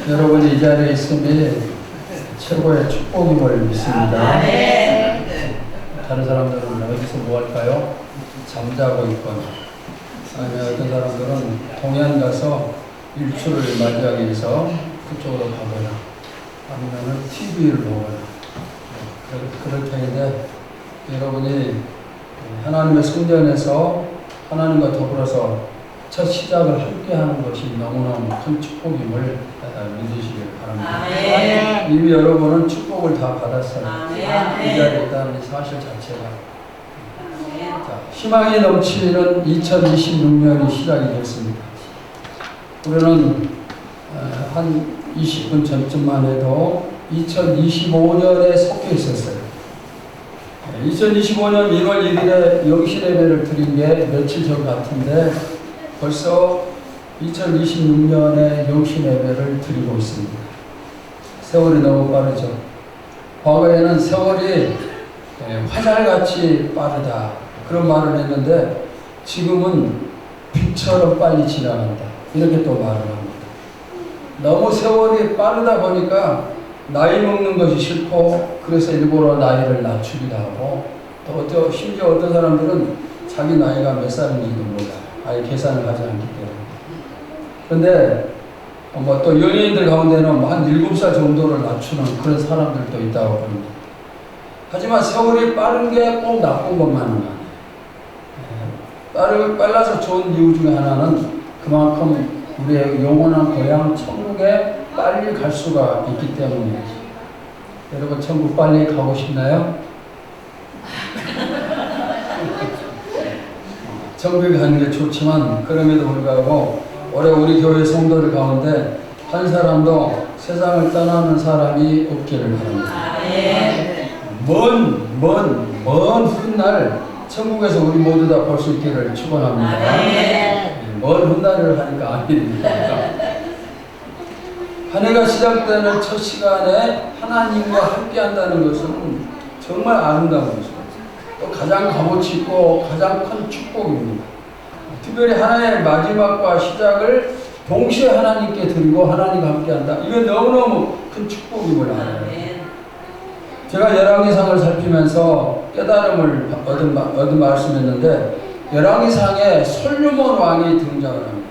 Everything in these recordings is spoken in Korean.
여러분이 이 자리에 있음이 최고의 축복임을 믿습니다. 다른 사람들은 어디서 뭐 할까요? 잠자고 있거나, 아니면 어떤 사람들은 공연 가서 일출을 맞이하기 위해서 그쪽으로 가거나, 아니면 TV를 보거나, 그렇게 하는데, 여러분이 하나님의 성전에서 하나님과 더불어서 첫 시작을 함께 하는 것이 너무너무 큰 축복임을 믿으시길 바랍니다. 아멘. 이미 여러분은 축복을 다 받았어요. 아멘. 이 자리에 있다는 사실 자체가. 자, 희망이 넘치는 2026년이 시작이 됐습니다. 우리는 한 20분 전쯤만 해도 2025년에 속해 있었어요. 2025년 1월 1일에 영신예배를 드린 게 며칠 전 같은데 벌써 2026년에 영신예배를 드리고 있습니다. 세월이 너무 빠르죠. 과거에는 세월이 화살같이 빠르다 그런 말을 했는데 지금은 빛처럼 빨리 지나간다 이렇게 또 말을 합니다. 너무 세월이 빠르다 보니까 나이 먹는 것이 싫고 그래서 일부러 나이를 낮추기도 하고 또 심지어 어떤 사람들은 자기 나이가 몇 살인지도 몰라. 아예 계산을 하지 않기 때문에. 그런데 뭐 또 연예인들 가운데는 한 7살 정도를 낮추는 그런 사람들도 있다고 합니다. 하지만 세월이 빠른 게 꼭 나쁜 것만은 아니에요. 빨라서 좋은 이유 중에 하나는 그만큼 우리의 영원한 고향 천국에 빨리 갈 수가 있기 때문이에요. 여러분 천국 빨리 가고 싶나요? 천국에 가는 게 좋지만 그럼에도 불구하고 올해 우리 교회 성도들 가운데 한 사람도 세상을 떠나는 사람이 없기를 바랍니다. 먼 훗날 천국에서 우리 모두 다 볼 수 있기를 축원합니다. 먼 훗날을 하니까 아닙니다. 한 해가 시작되는 첫 시간에 하나님과 함께 한다는 것은 정말 아름다운 것입니다. 또 가장 값어치 있고 가장 큰 축복입니다. 특별히 하나의 마지막과 시작을 동시에 하나님께 드리고 하나님과 함께 한다. 이건 너무너무 큰 축복임을 알아요. 제가 열왕기상을 살피면서 깨달음을 얻은 말씀이었는데 열왕기상에 솔로몬 왕이 등장을 합니다.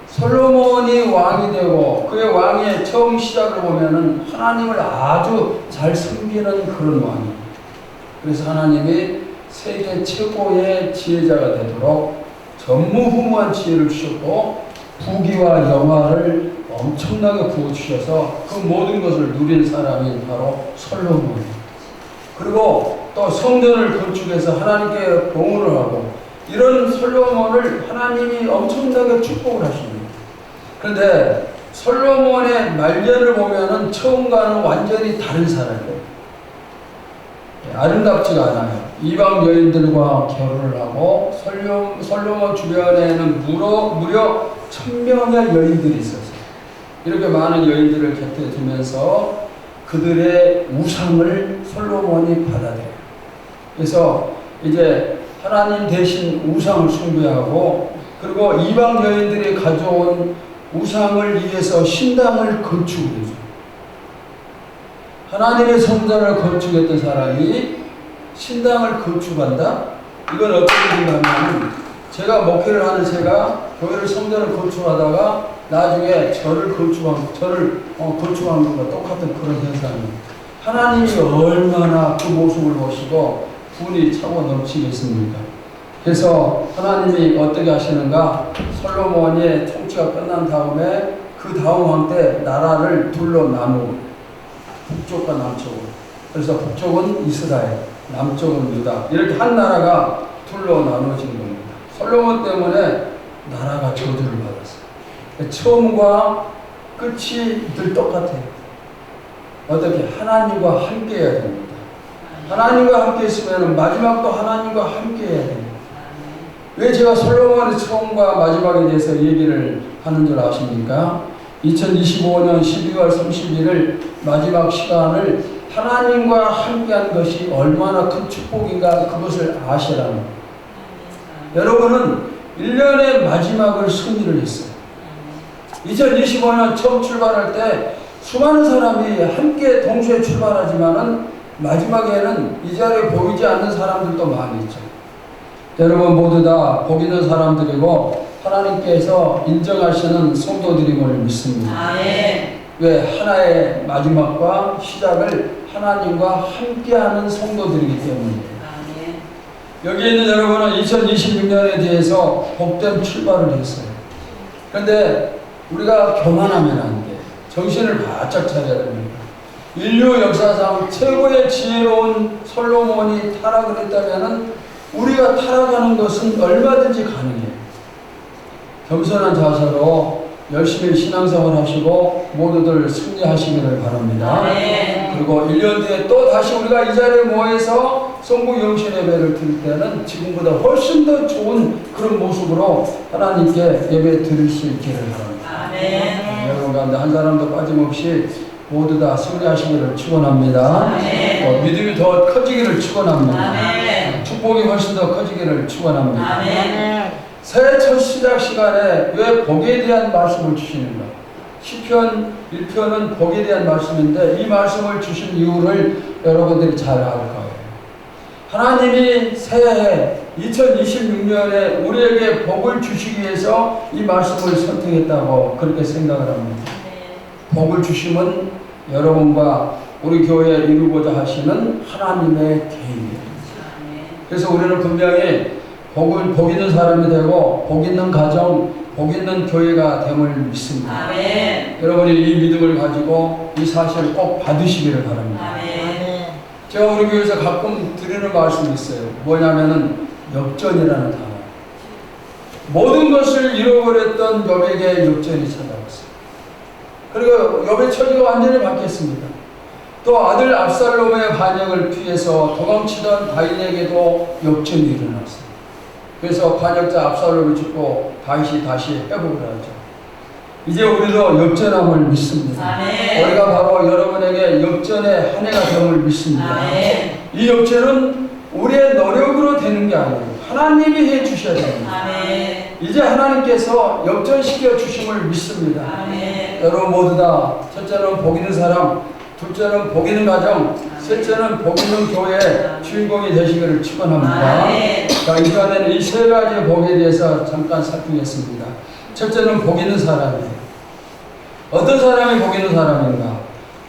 솔로몬이 왕이 되고 그의 왕의 처음 시작을 보면은 하나님을 아주 잘 섬기는 그런 왕이에요. 그래서 하나님이 세계 최고의 지혜자가 되도록 전무후무한 지혜를 주셨고 부귀와 영화를 엄청나게 부어주셔서 그 모든 것을 누린 사람이 바로 솔로몬이에요. 그리고 또 성전을 건축해서 하나님께 봉헌을 하고 이런 솔로몬을 하나님이 엄청나게 축복을 하십니다. 그런데 솔로몬의 말년을 보면은 처음과는 완전히 다른 사람이에요. 아름답지가 않아요. 이방 여인들과 결혼을 하고 솔로몬 주변에는 무려 1000명의 여인들이 있었어요. 이렇게 많은 여인들을 곁에 두면서 그들의 우상을 솔로몬이 받아들여요. 그래서 이제 하나님 대신 우상을 숭배하고 그리고 이방 여인들이 가져온 우상을 위해서 신당을 건축해요. 하나님의 성전을 건축했던 사람이 신당을 건축한다? 이건 어떤 일인가 하면 제가 목회를 하는 제가 교회를 성전을 건축하다가 나중에 절을 건축한 것과 똑같은 그런 현상입니다. 하나님이 얼마나 그 모습을 보시고 분이 차고 넘치겠습니까? 그래서 하나님이 어떻게 하시는가? 솔로몬의 통치가 끝난 다음에 그 다음 왕 때 나라를 둘로 나누고 북쪽과 남쪽으로. 그래서 북쪽은 이스라엘, 남쪽은 유다. 이렇게 한 나라가 둘로 나눠진 겁니다. 솔로몬 때문에 나라가 저주를 받았어요. 처음과 끝이 늘 똑같아요. 어떻게? 하나님과 함께 해야 됩니다. 하나님과 함께 있으면 마지막도 하나님과 함께 해야 됩니다. 왜 제가 솔로몬의 처음과 마지막에 대해서 얘기를 하는 줄 아십니까? 2025년 12월 31일 마지막 시간을 하나님과 함께한 것이 얼마나 큰 축복인가 그것을 아시라는 거예요. 여러분은 1년의 마지막을 승리를 했어요. 2025년 처음 출발할 때 수많은 사람이 함께 동시에 출발하지만은 마지막에는 이 자리에 보이지 않는 사람들도 많이 있죠. 여러분 모두 다 복 있는 사람들이고 하나님께서 인정하시는 성도들임을 믿습니다. 아멘. 왜? 하나의 마지막과 시작을 하나님과 함께하는 성도들이기 때문이에요. 여기 있는 여러분은 2026년에 대해서 복된 출발을 했어요. 그런데 우리가 교만하면 안 돼. 정신을 바짝 차려야 됩니다. 인류 역사상 최고의 지혜로운 솔로몬이 타락을 했다면 우리가 타락하는 것은 얼마든지 가능해요. 겸손한 자세로 열심히 신앙생활 하시고 모두들 승리하시기를 바랍니다. 그리고 1년 뒤에 또 다시 우리가 이 자리에 모여서 성부 영신 예배를 드릴 때는 지금보다 훨씬 더 좋은 그런 모습으로 하나님께 예배 드릴 수 있기를 바랍니다. 여러분 가운데 한 사람도 빠짐없이 모두 다 승리하시기를 축원합니다. 믿음이 더 커지기를 축원합니다. 축복이 훨씬 더 커지기를 축원합니다. 새해 첫 시작 시간에 왜 복에 대한 말씀을 주시는가? 시편 1편은 복에 대한 말씀인데 이 말씀을 주신 이유를 여러분들이 잘 알 거예요. 하나님이 새해 2026년에 우리에게 복을 주시기 위해서 이 말씀을 선택했다고 그렇게 생각을 합니다. 복을 주심은 여러분과 우리 교회에 이루고자 하시는 하나님의 계획입니다. 그래서 우리는 분명히 복 있는 사람이 되고 복 있는 가정, 복 있는 교회가 됨을 믿습니다. 아멘. 여러분이 이 믿음을 가지고 이 사실을 꼭 받으시기를 바랍니다. 아멘. 제가 우리 교회에서 가끔 드리는 말씀이 있어요. 뭐냐면은 역전이라는 단어. 모든 것을 잃어버렸던 욥에게 역전이 찾아왔어요. 그리고 욥의 처지가 완전히 바뀌었습니다. 또 아들 압살롬의 반역을 피해서 도망치던 다윗에게도 역전이 일어났어요. 그래서 반역자 압살롬이 죽고 다윗이 다시 회복을 하죠. 이제 우리도 역전함을 믿습니다. 아멘. 우리가 바로 여러분에게 역전의 한 해가 됨을 믿습니다. 아멘. 이 역전은 우리의 노력으로 되는 게 아니에요. 하나님이 해 주셔야 됩니다. 아멘. 이제 하나님께서 역전시켜 주심을 믿습니다. 아멘. 여러분 모두 다 첫째는 복 있는 사람, 둘째는 복 있는 가정, 셋째는 복 있는 교회 주인공이 되시기를 축원합니다. 아멘. 자, 이 시간에는 이 세 가지 복에 대해서 잠깐 살피겠습니다. 첫째는 복 있는 사람이에요. 어떤 사람이 복 있는 사람인가?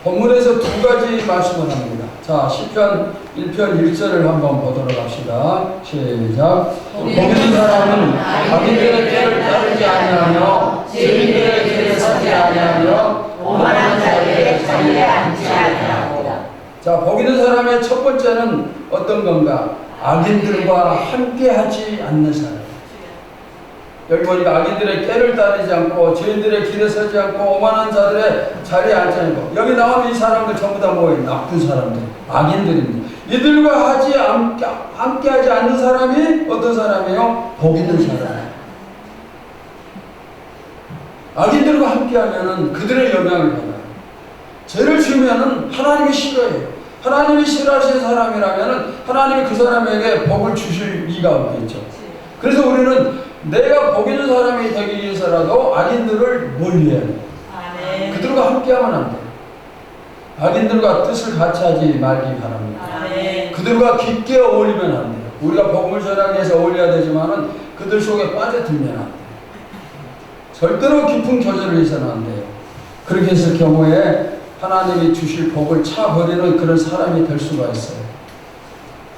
본문에서 두 가지 말씀을 합니다. 자, 시편 1편 1절을 한번 보도록 합시다. 시작. 복 있는 사람은 자기들의 길을 따르지 아니하며 죄인들의 길에 서지 아니하며 오만한 자들의 자리에 앉지 아니하고. 자, 복 있는 사람의 첫 번째는 어떤 건가? 악인들과 함께하지 않는 사람. 여기 보니까 악인들의 꾀를 따르지 않고 죄인들의 길에 서지 않고 오만한 자들의 자리에 앉지 않고, 여기 나오는 이 사람들 전부 다 뭐예요? 나쁜 사람들, 악인들입니다. 이들과 함께하지 않는 사람이 어떤 사람이에요? 복 있는 사람. 악인들과 함께하면은 그들의 영향을 받아요. 죄를 지으면은 하나님이 싫어해요. 하나님이 싫어하시는 사람이라면은 하나님이 그 사람에게 복을 주실 리가 없겠죠. 그래서 우리는 내가 복 있는 사람이 되기 위해서라도 악인들을 멀리해야 돼요. 아멘. 그들과 함께하면 안 돼요. 악인들과 뜻을 같이 하지 말기 바랍니다. 아멘. 그들과 깊게 어울리면 안 돼요. 우리가 복음을 전하기 위해서 어울려야 되지만은 그들 속에 빠져들면 안 돼요. 절대로 깊은 교제를 해서는 안 돼요. 그렇게 했을 경우에 하나님이 주실 복을 차버리는 그런 사람이 될 수가 있어요.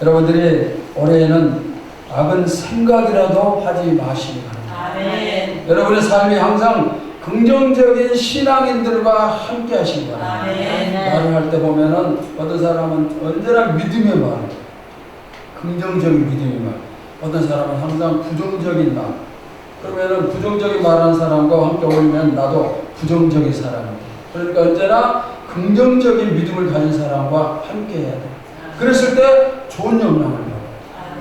여러분들이 올해에는 악은 생각이라도 하지 마시기 바랍니다. 아멘. 여러분의 삶이 항상 긍정적인 신앙인들과 함께 하시기 바랍니다. 아멘. 말을 할 때 보면은 어떤 사람은 언제나 믿음의 말, 긍정적인 믿음의 말, 어떤 사람은 항상 부정적인 말. 그러면은 부정적인 말하는 사람과 함께 어울리면 나도 부정적인 사람입니다. 그러니까 언제나 긍정적인 믿음을 가진 사람과 함께 해야 돼요. 그랬을 때 좋은 영향을 받아요.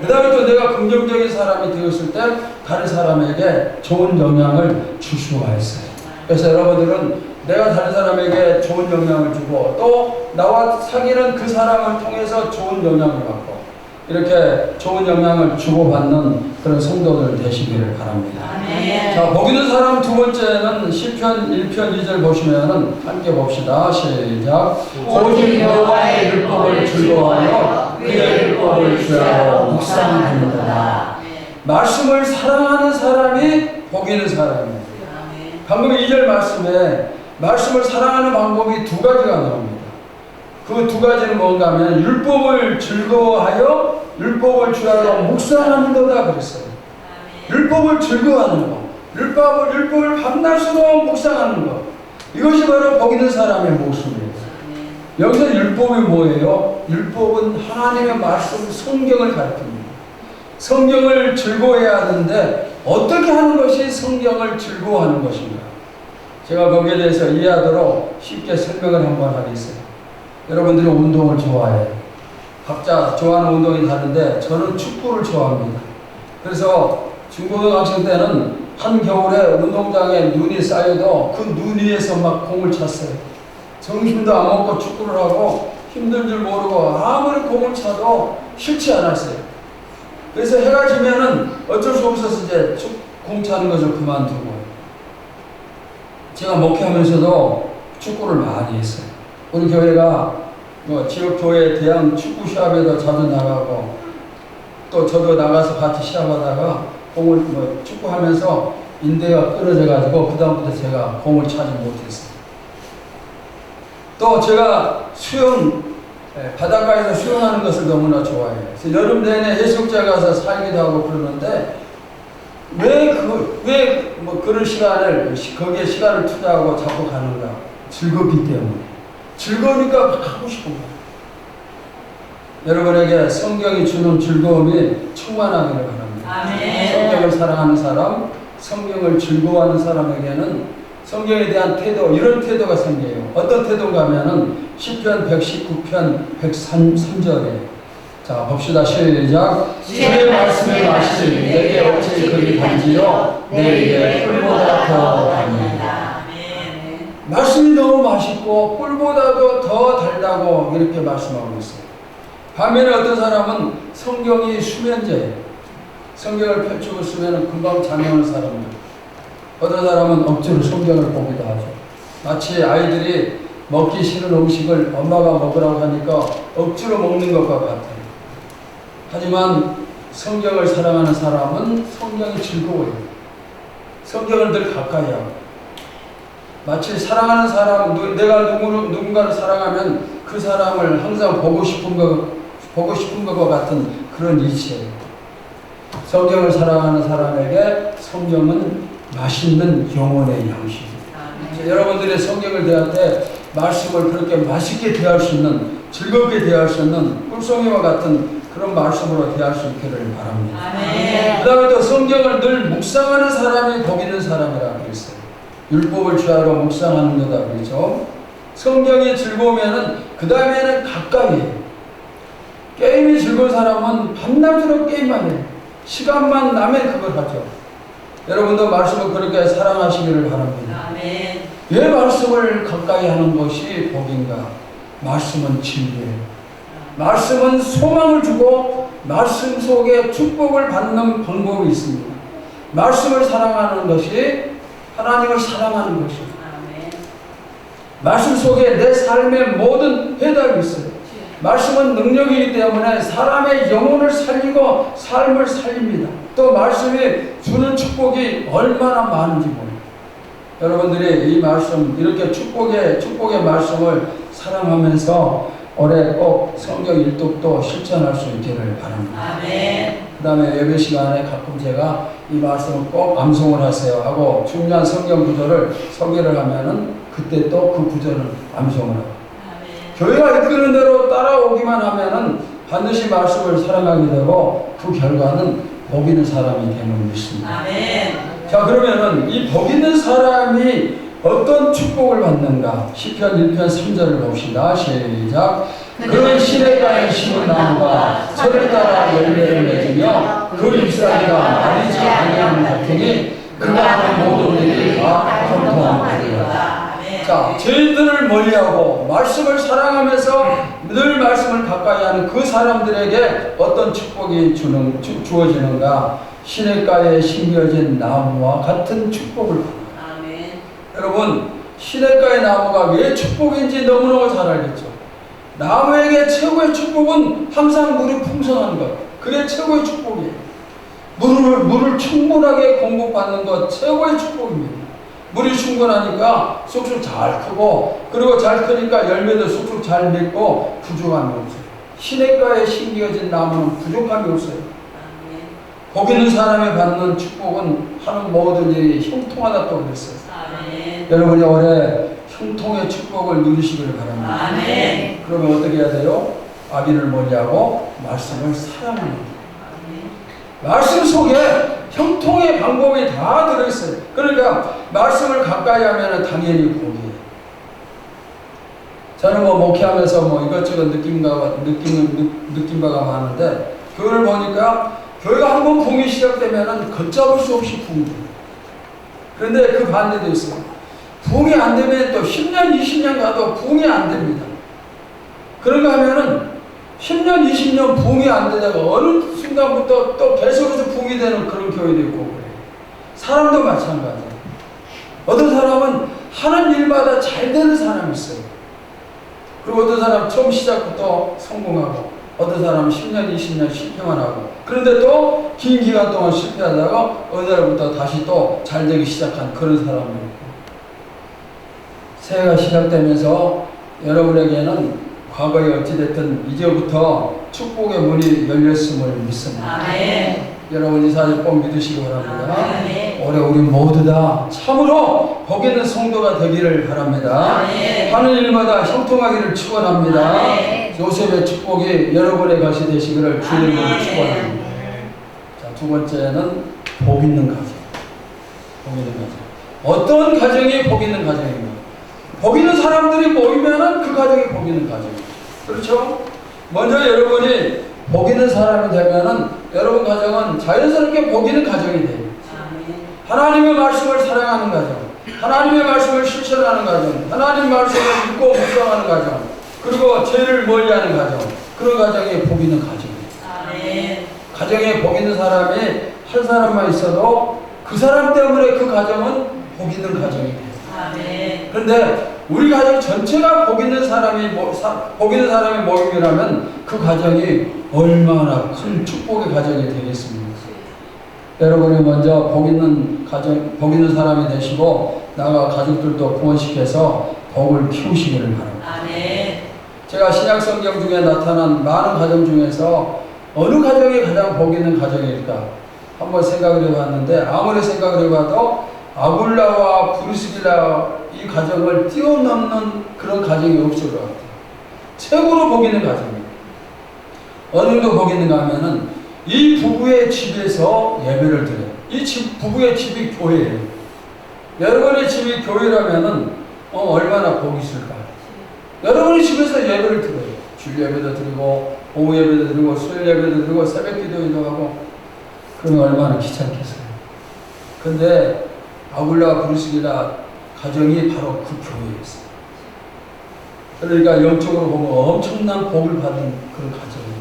그 다음에 또 내가 긍정적인 사람이 되었을 때 다른 사람에게 좋은 영향을 줄 수가 있어요. 그래서 여러분들은 내가 다른 사람에게 좋은 영향을 주고 또 나와 사귀는 그 사람을 통해서 좋은 영향을 받고 이렇게 좋은 영향을 주고받는 그런 성도들 되시기를 바랍니다. 아멘. 자, 복 있는 사람 두 번째는 시편 1편 2절 보시면은 함께 봅시다. 시작. 오직 여호와의 율법을 즐거워하여 그의 율법을 주야로 묵상하는도다. 말씀을 사랑하는 사람이 복 있는 사람이에요. 방금 2절 말씀에 말씀을 사랑하는 방법이 두 가지가 나옵니다. 그 두 가지는 뭔가 하면 율법을 즐거워하여 율법을 주야로 묵상하는도다 그랬어요. 율법을 즐거워하는 것, 율법을 밤낮으로 묵상하는 것, 이것이 바로 복 있는 사람의 모습이에요. 여기서 율법이 뭐예요? 율법은 하나님의 말씀, 성경을 가르칩니다. 성경을 즐거워해야 하는데 어떻게 하는 것이 성경을 즐거워하는 것인가? 제가 거기에 대해서 이해하도록 쉽게 설명을 한번 하겠습니다. 여러분들이 운동을 좋아해요. 각자 좋아하는 운동이 다른데 저는 축구를 좋아합니다. 그래서 중고등학생 때는 한겨울에 운동장에 눈이 쌓여도 그 눈 위에서 막 공을 찼어요. 점심도 안 먹고 축구를 하고 힘든 줄 모르고 아무리 공을 차도 싫지 않았어요. 그래서 해가 지면은 어쩔 수 없어서 이제 공 차는 것을 그만두고 제가 목회하면서도 축구를 많이 했어요. 우리 교회가 지역 교회 대학 축구 시합에도 자주 나가고 또 저도 나가서 같이 시합하다가 공을 축구하면서 인대가 끊어져 가지고 그 다음부터 제가 공을 차지 못했어요. 또 제가 수영 바닷가에서 수영하는 것을 너무나 좋아해요. 그래서 여름 내내 해수욕장 가서 살기도 하고 그러는데 왜 그런 시간을 거기에 시간을 투자하고 자꾸 가는가? 즐겁기 때문에. 즐거우니까 막 하고 싶은 거예요. 여러분에게 성경이 주는 즐거움이 충만하기를 바랍니다. 아멘. 성경을 사랑하는 사람, 성경을 즐거워하는 사람에게는 성경에 대한 태도, 이런 태도가 생겨요. 어떤 태도인가 하면은 시편 119편 103절에 자 봅시다. 시작. 주의 말씀을 마시니 내게 어찌 그리 단지요 내 입에 꿀보다 더 달다. 말씀이 너무 맛있고 꿀보다도 더 달다고 이렇게 말씀하고 있어요. 반면에 어떤 사람은 성경이 수면제예요. 성경을 펼치고 쓰면 금방 잠이 오는 사람들. 어떤 사람은 억지로 성경을 보기도 하죠. 마치 아이들이 먹기 싫은 음식을 엄마가 먹으라고 하니까 억지로 먹는 것과 같아요. 하지만 성경을 사랑하는 사람은 성경이 즐거워요. 성경을 늘 가까이 하고 마치 사랑하는 사람, 내가 누군가를 사랑하면 그 사람을 항상 보고 싶은 것과 같은 그런 이치예요. 성경을 사랑하는 사람에게 성경은 맛있는 영혼의 양식입니다. 여러분들의 성경을 대할 때 말씀을 그렇게 맛있게 대할 수 있는, 즐겁게 대할 수 있는 꿀송이와 같은 그런 말씀으로 대할 수 있기를 바랍니다. 그 다음에 또 성경을 늘 묵상하는 사람이 복 있는 사람이라고 그랬어요. 율법을 주야로 묵상하는 거다 그러죠. 성경이 즐거우면은 그 다음에는 가까이 해요. 게임이 즐거운 사람은 밤낮으로 게임만 해요. 시간만 나면 그걸 하죠. 여러분도 말씀을 그렇게 사랑하시기를 바랍니다. 아멘. 왜 말씀을 가까이 하는 것이 복인가? 말씀은 진리예요. 말씀은 소망을 주고 말씀 속에 축복을 받는 방법이 있습니다. 말씀을 사랑하는 것이 하나님을 사랑하는 것입니다. 말씀 속에 내 삶의 모든 해답이 있어요. 말씀은 능력이기 때문에 사람의 영혼을 살리고 삶을 살립니다. 또 말씀이 주는 축복이 얼마나 많은지 몰라요. 여러분들이 이 말씀, 이렇게 축복의 말씀을 사랑하면서 올해 꼭 성경 일독도 실천할 수 있기를 바랍니다. 그 다음에 예배 시간에 가끔 제가 이 말씀을 꼭 암송을 하세요 하고 중요한 성경 구절을 소개를 하면은 그때 또 그 구절을 암송을 하고 교회가 이끄는 대로 따라오기만 하면은 반드시 말씀을 사랑하게 되고 그 결과는 복 있는 사람이 됨을 믿습니다. 자, 그러면은 이 복 있는 사람이 어떤 축복을 받는가? 시편 1편 3절을 봅시다. 시작. 그는 시냇가에 심은 나무가 철을 따라 열매를 맺으며 그 잎사귀가 마르지 아니하는 같으니 그가 하는 모든 일이 다 형통하리로다. 자, 죄인들을 멀리하고 말씀을 사랑하면서 늘 말씀을 가까이 하는 그 사람들에게 어떤 축복이 주어지는가? 시냇가에 심겨진 나무와 같은 축복을 받는다. 아멘. 여러분, 시냇가의 나무가 왜 축복인지 너무너무 잘 알겠죠. 나무에게 최고의 축복은 항상 물이 풍성한 것. 그게 최고의 축복이에요. 물을 충분하게 공급받는 것 최고의 축복입니다. 물이 충분하니까 쑥쑥 잘 크고, 그리고 잘 크니까 열매도 쑥쑥 잘 맺고 부족함이 없어요. 시냇가에 심겨진 나무는 부족함이 없어요. 복 있는 사람이 받는 축복은 하는 모든 일이 형통하다고 그랬어요. 아멘. 여러분이 올해 형통의 축복을 누리시기를 바랍니다. 아멘. 그러면 어떻게 해야 돼요? 악인을 멀리하고 말씀을 사랑하는 거예요. 말씀 속에 형통의 방법이 다 들어있어요. 그러니까 말씀을 가까이 하면 당연히 복이에요. 저는 목회하면서 이것저것 느낀 바가 많은데, 교회를 보니까 교회가 한번 붕이 시작되면 걷잡을 수 없이 붕이 돼요. 그런데 그 반대도 있어요. 붕이 안 되면 또 10년, 20년 가도 붕이 안 됩니다. 그런가 하면은 10년, 20년 붕이 안 되다가 어느 순간부터 또 계속해서 붕이 되는 그런 교회도 있고 그래요. 사람도 마찬가지예요. 어떤 사람은 하는 일마다 잘 되는 사람이 있어요. 그리고 어떤 사람 처음 시작부터 성공하고, 어떤 사람은 10년, 20년 실패만 하고, 그런데 또 긴 기간 동안 실패하다가 어느 날부터 다시 또 잘 되기 시작한 그런 사람도 있고. 새해가 시작되면서 여러분에게는 과거에 어찌됐든 이제부터 축복의 문이 열렸음을 믿습니다. 아멘. 여러분 이 사실 꼭 믿으시기 바랍니다. 아멘. 올해 우리 모두 다 참으로 복 있는 성도가 되기를 바랍니다. 아멘. 하는 일마다 형통하기를 축원합니다. 아멘. 요셉의 축복이 여러분의 것이 되시기를 주님으로 아멘. 축원합니다. 자, 두 번째는 복 있는 가정. 복 있는 가정. 어떤 가정이 복 있는 가정입니까? 복 있는 사람들이 모이면은 그 가정이 복 있는 가정이에요. 그렇죠? 먼저 여러분이 복 있는 사람이 되면은 여러분 가정은 자연스럽게 복 있는 가정이 돼요. 하나님의 말씀을 사랑하는 가정, 하나님의 말씀을 실천하는 가정, 하나님의 말씀을 믿고 묵상하는 가정, 그리고 죄를 멀리하는 가정, 그런 가정이 복 있는 가정이에요. 가정에 복 있는 사람이 한 사람만 있어도 그 사람 때문에 그 가정은 복 있는 가정이 돼요. 그런데 우리 가정 전체가 복 있는 사람이 모임이라면 그 가정이 얼마나 큰 축복의 가정이 되겠습니까? 여러분이 먼저 복 있는 가정, 복 있는 사람이 되시고 나가 가족들도 구원시켜서 복을 키우시기를 바랍니다. 제가 신약 성경 중에 나타난 많은 가정 중에서 어느 가정이 가장 복 있는 가정일까? 한번 생각을 해봤는데 아무리 생각을 해봐도 아굴라와 브리스길라 이 가정을 뛰어넘는 그런 가정이 없을 것 같아요. 최고로 복 있는 가정이에요. 어느 정도 복 있는가 하면은 이 부부의 집에서 예배를 드려요. 이 부부의 집이 교회예요. 여러분의 집이 교회라면은 얼마나 복이 있을까? 여러분의 집에서 예배를 드려요. 주일 예배도 드리고 오후 예배도 드리고 수요일 예배도 드리고 새벽 기도도 하고, 그러면 얼마나 귀찮겠어요. 근데 아굴라 브리스길라 가정이 바로 그 교회였어요. 그러니까 영적으로 보면 엄청난 복을 받은 그런 가정이에요.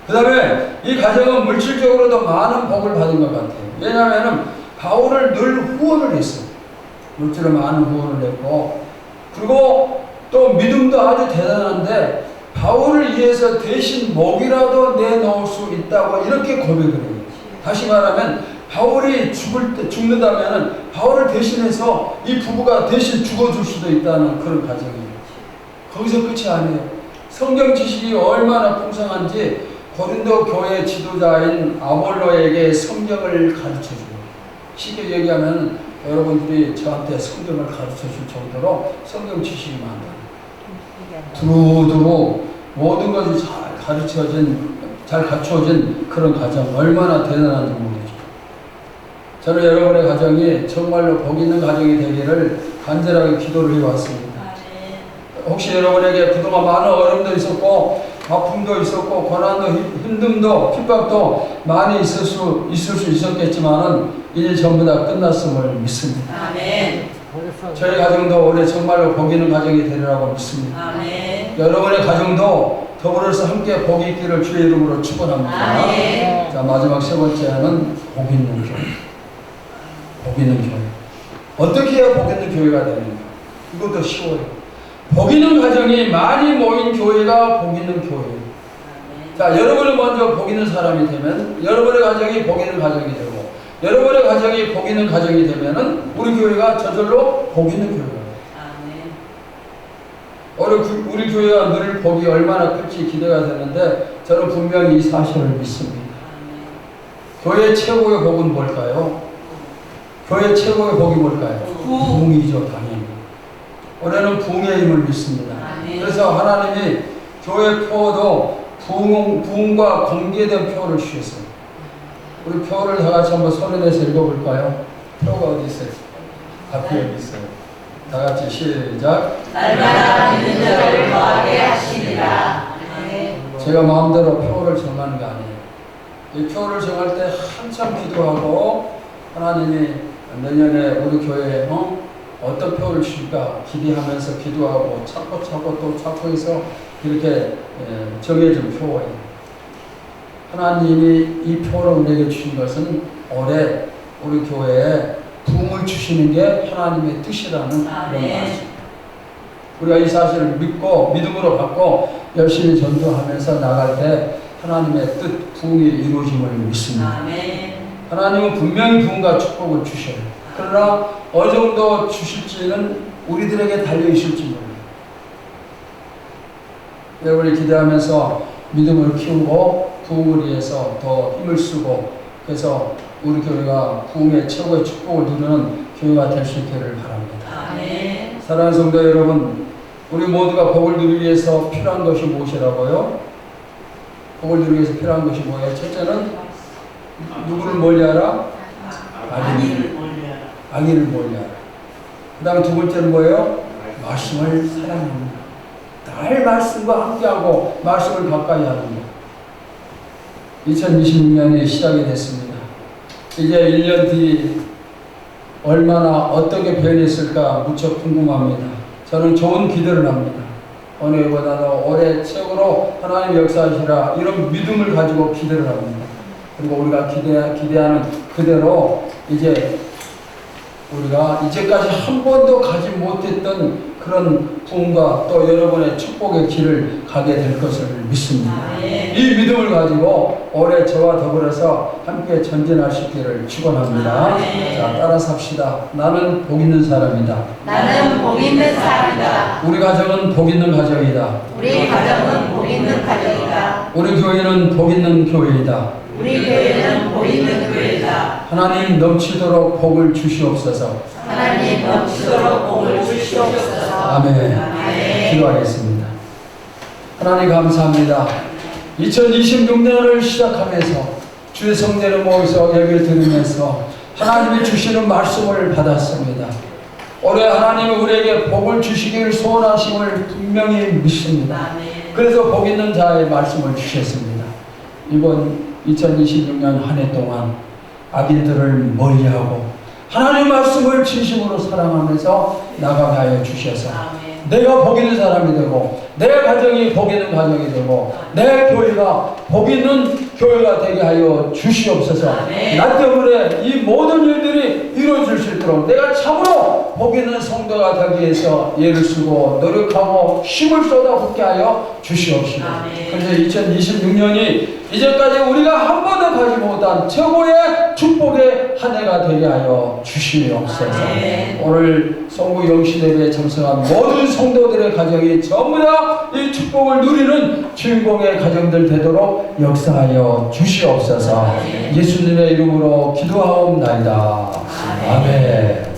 그 다음에 이 가정은 물질적으로도 많은 복을 받은 것 같아요. 왜냐하면 바울을 늘 후원을 했어요. 물질로 많은 후원을 했고, 그리고 또 믿음도 아주 대단한데 바울을 위해서 대신 목이라도 내놓을 수 있다고 이렇게 고백을 해요. 다시 말하면 바울이 죽는다면 바울을 대신해서 이 부부가 대신 죽어줄 수도 있다는 그런 가정이에요. 거기서 끝이 아니에요. 성경 지식이 얼마나 풍성한지 고린도 교회 지도자인 아볼로에게 성경을 가르쳐줘요. 쉽게 얘기하면 여러분들이 저한테 성경을 가르쳐줄 정도로 성경 지식이 많다. 두루두루 모든 것이 잘 갖춰진 그런 가정, 얼마나 대단한지 모르죠. 저는 여러분의 가정이 정말로 복 있는 가정이 되기를 간절하게 기도를 해왔습니다. 혹시 여러분에게 그동안 많은 어려움도 있었고 아픔도 있었고 고난도 힘듦도 핍박도 많이 있을 수 있었겠지만은 이제 전부 다 끝났음을 믿습니다. 저희 가정도 올해 정말로 복 있는 가정이 되리라고 믿습니다. 아멘. 여러분의 가정도 더불어서 함께 복이 있기를 주의 이름으로 축원합니다. 아멘. 자, 마지막 세 번째는 복 있는 교회. 복 있는 교회. 어떻게 해야 복 있는 교회가 되는가? 이것도 쉬워요. 복 있는 가정이 많이 모인 교회가 복 있는 교회예요. 자, 여러분은 먼저 복 있는 사람이 되면 여러분의 가정이 복 있는 가정이 되고 여러분의 가정이 복 있는 가정이 되면은 우리 교회가 저절로 복 있는 교회가 돼요. 우리 교회가 누릴 복이 얼마나 클지 기대가 되는데 저는 분명히 이 사실을 믿습니다. 교회 최고의 복은 뭘까요? 교회 최고의 복이 뭘까요? 부흥이죠, 당연히. 올해는 부흥의 힘을 믿습니다. 그래서 하나님이 교회 표도 부흥과 관계된 표를 주셨어요. 우리 표를 다 같이 한번 손에내서 읽어볼까요? 표가 어디 있어요? 앞에 여기 있어요. 다 같이 시작. 날마다 믿는 자를 거하게 하시리라. 제가 마음대로 표를 정하는 게 아니에요. 이 표를 정할 때 한참 기도하고 하나님이 내년에 우리 교회에 어떤 표를 줄까 기대하면서 기도하고 찾고 또 찾고 해서 이렇게 정해진 표예요. 하나님이 이 표를 우리에게 주신 것은 올해 우리 교회에 부흥을 주시는 게 하나님의 뜻이라는 그런 말씀. 우리가 이 사실을 믿고 믿음으로 받고 열심히 전도하면서 나갈 때 하나님의 뜻, 부흥이 이루어짐을 믿습니다. 하나님은 분명히 부흥과 축복을 주셔요. 그러나 어느 정도 주실지는 우리들에게 달려있을지 몰라요. 여러분이 기대하면서 믿음을 키우고 부흥을 위해서 더 힘을 쓰고 그래서 우리 교회가 부흥의 최고의 축복을 누리는 교회가 될 수 있기를 바랍니다. 사랑하는 성도 여러분, 우리 모두가 복을 누리기 위해서 필요한 것이 무엇이라고요? 복을 누리기 위해서 필요한 것이 뭐예요? 첫째는 누구를 멀리하라? 악인을 멀리하라. 그 다음에 두 번째는 뭐예요? 말씀을 사랑합니다. 늘 말씀과 함께하고 말씀을 가까이 하는 것. 2026년이 시작이 됐습니다. 이제 1년 뒤 얼마나 어떻게 변했을까 무척 궁금합니다. 저는 좋은 기대를 합니다. 어느 해보다도 올해 최고로 하나님 역사하시라 이런 믿음을 가지고 기대를 합니다. 그리고 우리가 기대하는 그대로 이제 우리가 이제까지 한 번도 가지 못했던 그런 부흥과 또 여러분의 축복의 길을 가게 될 것을 믿습니다. 이 믿음을 가지고 올해 저와 더불어서 함께 전진하시기를 축원합니다. 자, 따라서 합시다. 나는 복 있는 사람이다. 나는 복 있는 사람이다. 우리 가정은 복 있는 가정이다. 우리 가정은 복 있는 가정이다. 우리 교회는 복 있는 교회이다. 우리 교회는 복 있는 교회다. 하나님 넘치도록 복을 주시옵소서. 하나님 넘치도록 복을 주시옵소서. 아멘. 기도하겠습니다. 하나님 감사합니다. 2026년을 시작하면서 주의 성전에 모여서 예배를 드리면서 하나님이 주시는 말씀을 받았습니다. 올해 하나님이 우리에게 복을 주시기를 소원하심을 분명히 믿습니다. 그래서 복 있는 자의 말씀을 주셨습니다. 이번 2026년 한 해 동안 악인들을 멀리하고 하나님의 말씀을 진심으로 사랑하면서 나가게 하여 주셔서 내가 복 있는 사람이 되고 내 가정이 복 있는 가정이 되고 내 교회가 복 있는 교회가 되게 하여 주시옵소서. 나 때문에 이 모든 일들이 이루어질 수 있도록 내가 참으로 복 있는 성도가 되기 위해서 예를 쓰고 노력하고 힘을 쏟아붓게 하여 주시옵시고 그래서 2026년이 이제까지 우리가 한 번도 가지 못한 최고의 축복의 한 해가 되게 하여 주시옵소서. 오늘 성부 영시대회에 참석한 모든 성도들의 가정이 전부 다 이 축복을 누리는 주인공의 가정들 되도록 역사하여 주시옵소서. 예수님의 이름으로 기도하옵나이다. 아멘.